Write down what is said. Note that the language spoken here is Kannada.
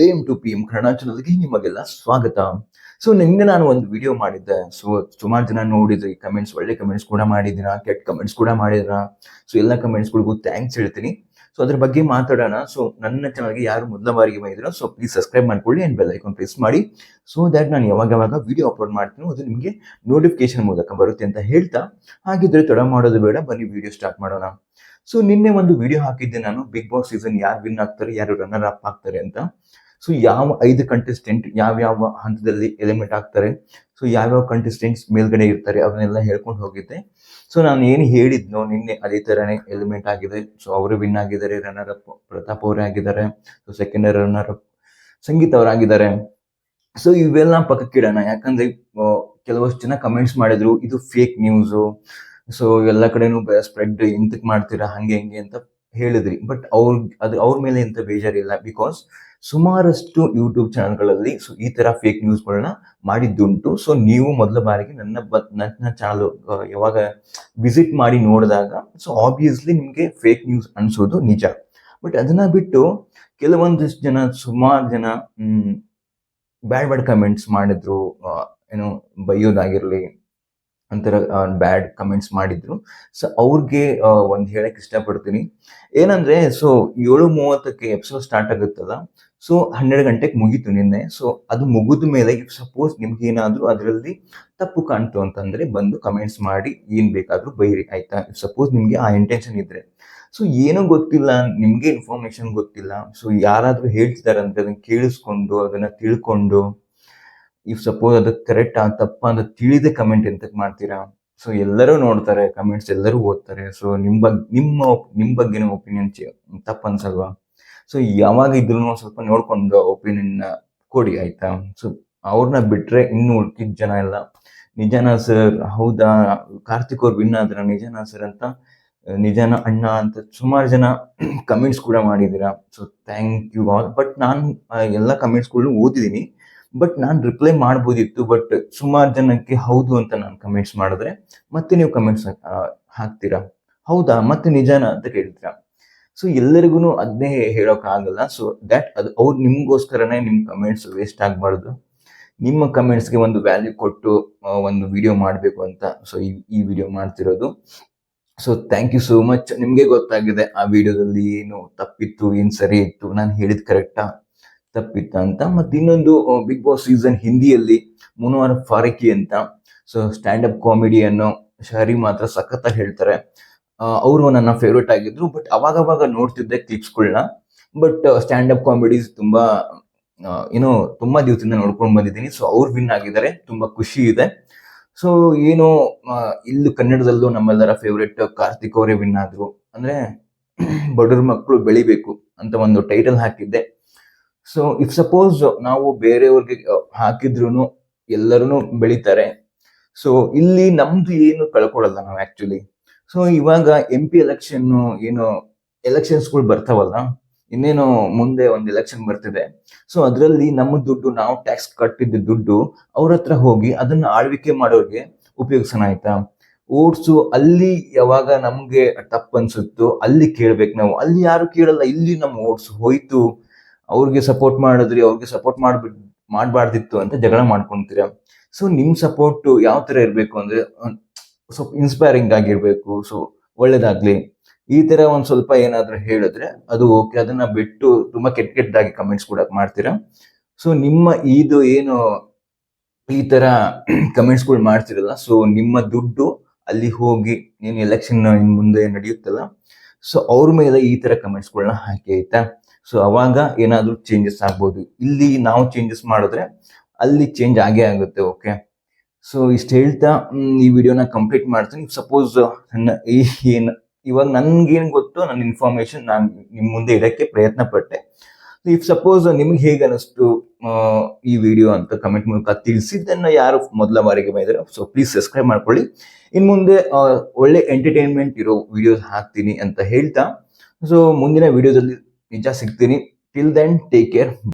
AM to PM ಕನ್ನಡ ಚಾನಲ್ಗೆ ನಿಮಗೆಲ್ಲ ಸ್ವಾಗತ. ಸೊ ನಿನ್ನೆ ನಾನು ಒಂದು ವಿಡಿಯೋ ಮಾಡಿದ್ದೆ. ಸೊ ಸುಮಾರು ಜನ ನೋಡಿದ್ರಿ, ಕಮೆಂಟ್ಸ್, ಒಳ್ಳೆ ಕಮೆಂಟ್ಸ್ ಕೂಡ ಮಾಡಿದ್ದೀರಾ, ಕೆಟ್ಟ ಕಮೆಂಟ್ಸ್ ಕೂಡ ಮಾಡಿದ್ರ. ಸೊ ಎಲ್ಲ ಕಮೆಂಟ್ಸ್ಗಳಿಗೂ ಥ್ಯಾಂಕ್ಸ್ ಹೇಳ್ತೀನಿ. ಸೊ ಅದ್ರ ಬಗ್ಗೆ ಮಾತಾಡೋಣ. ಸೊ ನನ್ನ ಚಾನಲ್ಗೆ ಯಾರು ಮೊದಲ ಬಾರಿಗೆ ಬಂದಿದ್ದೀರಾ, ಸೊ ಪ್ಲೀಸ್ ಸಬ್ಸ್ಕ್ರೈಬ್ ಮಾಡ್ಕೊಳ್ಳಿ ಅಂಡ್ ಬೆಲ್ ಐಕಾನ್ ಪ್ರೆಸ್ ಮಾಡಿ. ಸೊ ದ್ಯಾಟ್ ನಾನು ಯಾವಾಗ ವಿಡಿಯೋ ಅಪ್ಲೋಡ್ ಮಾಡ್ತೀನಿ ಅದು ನಿಮಗೆ ನೋಟಿಫಿಕೇಶನ್ ಮೂಲಕ ಬರುತ್ತೆ ಅಂತ ಹೇಳ್ತಾ, ಹಾಗಿದ್ರೆ ತಡ ಮಾಡೋದು ಬೇಡ, ಬನ್ನಿ ವಿಡಿಯೋ ಸ್ಟಾರ್ಟ್ ಮಾಡೋಣ. ಸೊ ನಿನ್ನೆ ಒಂದು ವಿಡಿಯೋ ಹಾಕಿದ್ದೆ ನಾನು, ಬಿಗ್ ಬಾಸ್ ಸೀಸನ್ ಯಾರು ವಿನ್ ಆಗ್ತಾರೆ, ಯಾರು ರನ್ನರ್ ಅಪ್ ಆಗ್ತಾರೆ ಅಂತ. ಸೊ ಯಾವ 5 ಕಂಟೆಸ್ಟೆಂಟ್ ಯಾವ ಹಂತದಲ್ಲಿ ಎಲಿಮಿನೇಟ್ ಆಗ್ತಾರೆ, ಸೊ ಯಾವ್ಯಾವ ಕಂಟೆಸ್ಟೆಂಟ್ಸ್ ಮೇಲ್ಗಡೆ ಇರ್ತಾರೆ ಅವನ್ನೆಲ್ಲ ಹೇಳ್ಕೊಂಡು ಹೋಗಿದ್ದೆ. ಸೊ ನಾನು ಏನು ಹೇಳಿದ್ನೋ ನಿನ್ನೆ ಅದೇ ಥರನೇ ಎಲಿಮಿನೇಟ್ ಆಗಿದೆ. ಸೊ ಅವರು ವಿನ್ ಆಗಿದ್ದಾರೆ, ರನ್ನರ್ ಅಪ್ ಪ್ರತಾಪ್ ಅವರೇ ಆಗಿದ್ದಾರೆ, ಸೊ ಸೆಕೆಂಡ್ ರನ್ನರ್ ಅಪ್ ಸಂಗೀತ ಅವರಾಗಿದ್ದಾರೆ. ಸೊ ಇವೆಲ್ಲ ಪಕ್ಕಕ್ಕಿಡೋಣ, ಯಾಕಂದ್ರೆ ಕೆಲವಷ್ಟು ಜನ ಕಮೆಂಟ್ಸ್ ಮಾಡಿದ್ರು ಇದು ಫೇಕ್ ನ್ಯೂಸು, ಸೊ ಎಲ್ಲ ಕಡೆನೂ ಸ್ಪ್ರೆಡ್ ಎಂತಕ್ಕೆ ಮಾಡ್ತೀರಾ ಹಂಗೆ ಹಿಂಗೆ ಅಂತ ಹೇಳಿದ್ರಿ. ಬಟ್ ಅವ್ರ ಮೇಲೆ ಎಂತ ಬೇಜಾರಿಲ್ಲ, ಬಿಕಾಸ್ ಸುಮಾರಷ್ಟು ಯೂಟ್ಯೂಬ್ ಚಾನಲ್ಗಳಲ್ಲಿ ಸೊ ಈ ತರ ಫೇಕ್ ನ್ಯೂಸ್ಗಳನ್ನ ಮಾಡಿದ್ದುಂಟು. ಸೊ ನೀವು ಮೊದಲ ಬಾರಿಗೆ ನನ್ನ ಚಾನಲ್ ಯಾವಾಗ ವಿಸಿಟ್ ಮಾಡಿ ನೋಡಿದಾಗ ಸೊ ಆಬ್ವಿಯಸ್ಲಿ ನಿಮಗೆ ಫೇಕ್ ನ್ಯೂಸ್ ಅನ್ಸೋದು ನಿಜ. ಬಟ್ ಅದನ್ನ ಬಿಟ್ಟು ಕೆಲವೊಂದಿಷ್ಟು ಜನ, ಸುಮಾರು ಜನ ಬ್ಯಾಡ್ ಕಮೆಂಟ್ಸ್ ಮಾಡಿದ್ರು, ಏನೋ ಬೈಯೋದಾಗಿರ್ಲಿ ಒಂಥರ ಬ್ಯಾಡ್ ಕಮೆಂಟ್ಸ್ ಮಾಡಿದ್ರು. ಸೊ ಅವ್ರಿಗೆ ಒಂದು ಹೇಳಕ್ ಇಷ್ಟಪಡ್ತೀನಿ ಏನಂದ್ರೆ, ಸೊ 7:30ಕ್ಕೆ ಎಪಿಸೋಡ್ ಸ್ಟಾರ್ಟ್ ಆಗುತ್ತಲ್ಲ, ಸೊ 12 ಗಂಟೆಗೆ ಮುಗೀತು ನಿನ್ನೆ. ಸೊ ಅದು ಮುಗಿದ ಮೇಲೆ ಇಫ್ ಸಪೋಸ್ ನಿಮ್ಗೆ ಏನಾದ್ರು ಅದರಲ್ಲಿ ತಪ್ಪು ಕಾಣ್ತು ಅಂತಂದ್ರೆ ಬಂದು ಕಮೆಂಟ್ಸ್ ಮಾಡಿ ಏನ್ ಬೇಕಾದ್ರೂ ಬೈರಿ, ಆಯ್ತಾ? ಇಫ್ ಸಪೋಸ್ ನಿಮ್ಗೆ ಆ ಇಂಟೆನ್ಷನ್ ಇದ್ರೆ. ಸೊ ಏನೂ ಗೊತ್ತಿಲ್ಲ, ನಿಮ್ಗೆ ಇನ್ಫಾರ್ಮೇಶನ್ ಗೊತ್ತಿಲ್ಲ, ಸೊ ಯಾರಾದ್ರೂ ಹೇಳ್ತಿದಾರೆ ಅಂದ್ರೆ ಅದನ್ನ ಕೇಳಿಸ್ಕೊಂಡು ಅದನ್ನ ತಿಳ್ಕೊಂಡು, ಇಫ್ ಸಪೋಸ್ ಅದು ಕರೆಕ್ಟ್ ತಪ್ಪ ಅಂತ ತಿಳಿದೇ ಕಮೆಂಟ್ ಎಂತಕ್ಕೆ ಮಾಡ್ತೀರಾ? ಸೊ ಎಲ್ಲರೂ ನೋಡ್ತಾರೆ ಕಮೆಂಟ್ಸ್, ಎಲ್ಲರೂ ಓದ್ತಾರೆ. ಸೊ ನಿಮ್ಮ ಬಗ್ಗೆನೂ ಒಪಿನಿಯನ್ ತಪ್ಪ ಅನ್ಸಲ್ವಾ? ಸೊ ಯಾವಾಗ ಇದ್ರು ಸ್ವಲ್ಪ ನೋಡ್ಕೊಂಡು ಒಪಿನಿಯನ್ ಕೊಡಿ, ಆಯ್ತಾ? ಸೊ ಅವ್ರನ್ನ ಬಿಟ್ರೆ ಇನ್ನು ಉಳ್ಕಿದ ಜನ ಎಲ್ಲ ನಿಜನಾ ಸರ್, ಹೌದಾ ಕಾರ್ತಿಕ್ ಅವ್ರು ವಿನ್ ಆದ್ರ, ನಿಜನಾ ಸರ್ ಅಂತ, ನಿಜನ ಅಣ್ಣ ಅಂತ ಸುಮಾರು ಜನ ಕಮೆಂಟ್ಸ್ ಕೂಡ ಮಾಡಿದ್ದೀರಾ. So thank you all. But ನಾನು ಎಲ್ಲ ಕಮೆಂಟ್ಸ್ಗಳು ಓದಿದ್ದೀನಿ, ಬಟ್ ನಾನು ರಿಪ್ಲೈ ಮಾಡ್ಬೋದಿತ್ತು. ಬಟ್ ಸುಮಾರು ಜನಕ್ಕೆ ಹೌದು ಅಂತ ನಾನು ಕಮೆಂಟ್ಸ್ ಮಾಡಿದ್ರೆ ಮತ್ತೆ ನೀವು ಕಮೆಂಟ್ಸ್ ಹಾಕ್ತೀರಾ, ಹೌದಾ ಮತ್ತೆ ನಿಜಾನ ಅಂತ ಕೇಳ್ತೀರಾ. ಸೊ ಎಲ್ಲರಿಗೂ ಅದನ್ನೇ ಹೇಳೋಕೆ ಆಗಲ್ಲ. ಸೊ ಅದು ಅವ್ರು ನಿಮ್ಗೋಸ್ಕರನೇ ನಿಮ್ಮ ಕಮೆಂಟ್ಸ್ ವೇಸ್ಟ್ ಆಗಬಾರ್ದು. ನಿಮ್ಮ ಕಮೆಂಟ್ಸ್ಗೆ ಒಂದು ವ್ಯಾಲ್ಯೂ ಕೊಟ್ಟು ಒಂದು ವಿಡಿಯೋ ಮಾಡಬೇಕು ಅಂತ ಸೊ ಈ ವಿಡಿಯೋ ಮಾಡ್ತಿರೋದು. So thank you so much. ನಿಮಗೆ ಗೊತ್ತಾಗಿದೆ ಆ ವಿಡಿಯೋದಲ್ಲಿ ಏನು ತಪ್ಪಿತ್ತು, ಏನು ಸರಿ ಇತ್ತು, ನಾನು ಹೇಳಿದ್ ಕರೆಕ್ಟಾ ತಪ್ಪಿತ್ತ ಅಂತ. ಮತ್ತೆ ಇನ್ನೊಂದು, ಬಿಗ್ ಬಾಸ್ ಸೀಸನ್ ಹಿಂದಿಯಲ್ಲಿ ಮುನವರ್ ಫಾರೂಕಿ ಅಂತ, ಸೊ ಸ್ಟ್ಯಾಂಡ್ ಅಪ್ ಕಾಮಿಡಿಯನ್ನು ಶಹರಿ ಮಾತ್ರ ಸಖತ್ತಾಗಿ ಹೇಳ್ತಾರೆ. ಅವರು ನನ್ನ ಫೇವ್ರೇಟ್ ಆಗಿದ್ರು. ಬಟ್ ಅವಾಗ ನೋಡ್ತಿದ್ದೆ ಕ್ಲಿಪ್ಸ್ಗಳನ್ನ. ಬಟ್ ಸ್ಟ್ಯಾಂಡ್ ಅಪ್ ಕಾಮಿಡೀಸ್ ತುಂಬಾ ತುಂಬಾ ದಿವಸದಿಂದ ನೋಡ್ಕೊಂಡು ಬಂದಿದ್ದೀನಿ. ಸೊ ಅವ್ರು ವಿನ್ ಆಗಿದ್ದಾರೆ, ತುಂಬಾ ಖುಷಿ ಇದೆ. ಸೊ ಏನು ಇಲ್ಲಿ ಕನ್ನಡದಲ್ಲೂ ನಮ್ಮೆಲ್ಲರ ಫೇವ್ರೇಟ್ ಕಾರ್ತಿಕ್ ಅವರೇ ವಿನ್ ಆದ್ರು. ಅಂದ್ರೆ ಬಡವ್ರ ಮಕ್ಕಳು ಬೆಳಿಬೇಕು ಅಂತ ಒಂದು ಟೈಟಲ್ ಹಾಕಿದ್ದೆ. ಸೊ ಇಫ್ ಸಪೋಸ್ ನಾವು ಬೇರೆಯವ್ರಿಗೆ ಹಾಕಿದ್ರು ಎಲ್ಲರೂ ಬೆಳಿತಾರೆ. ಸೊ ಇಲ್ಲಿ ನಮ್ದು ಏನು ಕಳ್ಕೊಳಲ್ಲ ನಾವು ಆಕ್ಚುಲಿ. ಸೊ ಇವಾಗ MP ಎಲೆಕ್ಷನ್ ಎಲೆಕ್ಷನ್ಸ್ಗಳು ಬರ್ತಾವಲ್ಲ, ಇನ್ನೇನು ಮುಂದೆ ಒಂದು ಎಲೆಕ್ಷನ್ ಬರ್ತಿದೆ. ಸೊ ಅದರಲ್ಲಿ ನಮ್ಮ ದುಡ್ಡು, ನಾವು ಟ್ಯಾಕ್ಸ್ ಕಟ್ಟಿದ್ದ ದುಡ್ಡು ಅವ್ರ ಹತ್ರ ಹೋಗಿ ಅದನ್ನ ಆಳ್ವಿಕೆ ಮಾಡೋರಿಗೆ ಉಪಯೋಗಿಸೋಣ, ಆಯ್ತಾ? ಓಟ್ಸು ಅಲ್ಲಿ ಯಾವಾಗ ನಮ್ಗೆ ತಪ್ಪು ಅನ್ಸುತ್ತೋ ಅಲ್ಲಿ ಕೇಳ್ಬೇಕು ನಾವು, ಅಲ್ಲಿ ಯಾರು ಕೇಳಲ್ಲ. ಇಲ್ಲಿ ನಮ್ಮ ಓಟ್ಸ್ ಹೋಯ್ತು, ಅವ್ರಿಗೆ ಸಪೋರ್ಟ್ ಮಾಡಿದ್ರಿ, ಅವ್ರಿಗೆ ಸಪೋರ್ಟ್ ಮಾಡಬಾರ್ದಿತ್ತು ಅಂತ ಜಗಳ ಮಾಡ್ಕೊಂತೀರ. ಸೊ ನಿಮ್ ಸಪೋರ್ಟ್ ಯಾವ ತರ ಇರ್ಬೇಕು ಅಂದ್ರೆ ಸ್ವಲ್ಪ ಇನ್ಸ್ಪೈರಿಂಗ್ ಆಗಿರ್ಬೇಕು. ಸೊ ಒಳ್ಳೇದಾಗ್ಲಿ, ಈ ತರ ಒಂದ್ ಸ್ವಲ್ಪ ಏನಾದ್ರೂ ಹೇಳಿದ್ರೆ ಅದು ಓಕೆ. ಅದನ್ನ ಬಿಟ್ಟು ತುಂಬಾ ಕೆಟ್ಟದಾಗಿ ಕಮೆಂಟ್ಸ್ ಕೂಡ ಮಾಡ್ತೀರಾ. ಸೊ ನಿಮ್ಮ ಇದು ಏನು ಈ ತರ ಕಮೆಂಟ್ಸ್ಗಳು ಮಾಡ್ತಿರಲ್ಲ, ಸೊ ನಿಮ್ಮ ದುಡ್ಡು ಅಲ್ಲಿ ಹೋಗಿ ಏನು ಎಲೆಕ್ಷನ್ ಮುಂದೆ ನಡೆಯುತ್ತಲ್ಲ, ಸೊ ಅವ್ರ ಮೇಲೆ ಈ ತರ ಕಮೆಂಟ್ಸ್ಗಳನ್ನ ಹಾಕಿ, ಆಯ್ತಾ? ಸೊ ಅವಾಗ ಏನಾದ್ರೂ ಚೇಂಜಸ್ ಆಗ್ಬೋದು. ಇಲ್ಲಿ ನಾವು ಚೇಂಜಸ್ ಮಾಡಿದ್ರೆ ಅಲ್ಲಿ ಚೇಂಜ್ ಆಗೇ ಆಗುತ್ತೆ, ಓಕೆ? ಸೊ ಇಷ್ಟು ಹೇಳ್ತಾ ಈ ವಿಡಿಯೋನ ಕಂಪ್ಲೀಟ್ ಮಾಡ್ತೀನಿ. ಸಪೋಸ್ ಇವಾಗ ನನ್ಗೇನು ಗೊತ್ತು, ನನ್ನ ಇನ್ಫಾರ್ಮೇಶನ್ ನಾನು ನಿಮ್ ಮುಂದೆ ಇಡಕ್ಕೆ ಪ್ರಯತ್ನ ಪಟ್ಟೆ. ಇಫ್ ಸಪೋಸ್ ನಿಮ್ಗೆ ಹೇಗೆ ಅನಿಸ್ತು ಈ ವಿಡಿಯೋ ಅಂತ ಕಮೆಂಟ್ ಮೂಲಕ ತಿಳಿಸಿದ್ದನ್ನ, ಯಾರು ಮೊದಲ ಬಾರಿಗೆ ಬಂದಿದ್ದಾರೆ ಸೊ ಪ್ಲೀಸ್ ಸಬ್ಸ್ಕ್ರೈಬ್ ಮಾಡ್ಕೊಳ್ಳಿ. ಇನ್ ಮುಂದೆ ಒಳ್ಳೆ ಎಂಟರ್ಟೈನ್ಮೆಂಟ್ ಇರೋ ವಿಡಿಯೋಸ್ ಹಾಕ್ತೀನಿ ಅಂತ ಹೇಳ್ತಾ, ಸೊ ಮುಂದಿನ ವಿಡಿಯೋದಲ್ಲಿ ನಿಜ ಸಿಗ್ತೀನಿ. Till then take care.